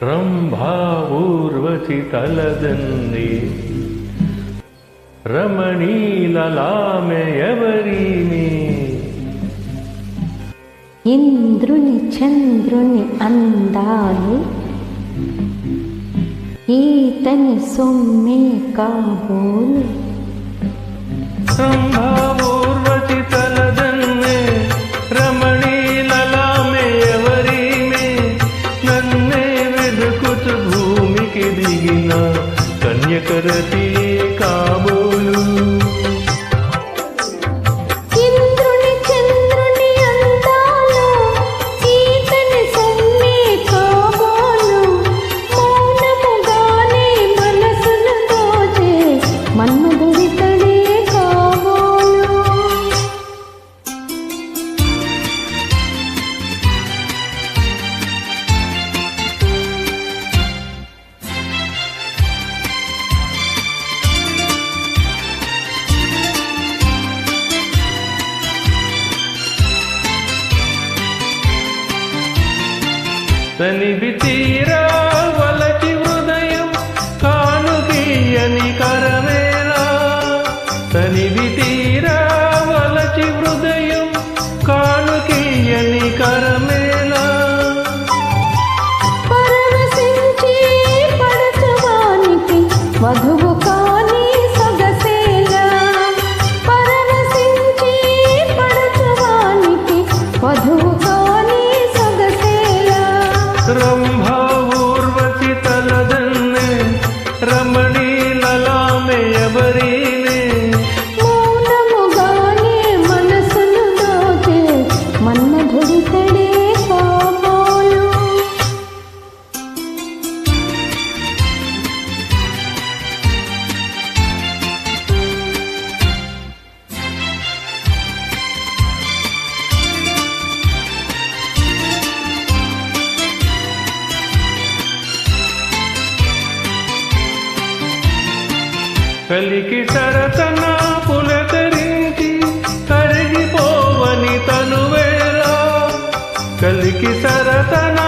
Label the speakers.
Speaker 1: ರಂಭಾ ಊರ್ವಶಿ ತಲದನ್ನೇ రమణీలలామెయవరీమే
Speaker 2: ఇంద్రుని చంద్రుని అందాలు ఈతని సొమ్మే కాబోలు
Speaker 1: రంభావూర్వశి తలదన్నే రమణీలలామెయవరీమే నన్నే వెదుకుతూ భూమికి దిగిన కన్యకరతి కాబోలు
Speaker 2: ఇంద్రుని చంద్రుని అందాలు ఈతని సొమ్మే కాబోలు మౌనముగానే మనసును దోచే మన్మధుడితడే కాబోలు
Speaker 1: తనివి తీరా వలచి హృదయం కానుకీయని కరమేలా తనివి తీరా వలచి హృదయం కానుకీయని కరమేలా
Speaker 2: పరవశించి పడచవానికి వధువు కాని సొగసేలా పరవశించి పడచవానికి వధువు కాని సొగసేలా
Speaker 1: రంభా ఊర్వశి తలదన్నే రమణీలలామెయవరీమే
Speaker 2: మౌనముగానే మనసును దోచే మన్మధుడితడే కాబోలు
Speaker 1: కలికి సరసన పులకరించి కరిగిపోవని తనువేలా కలికి సరసన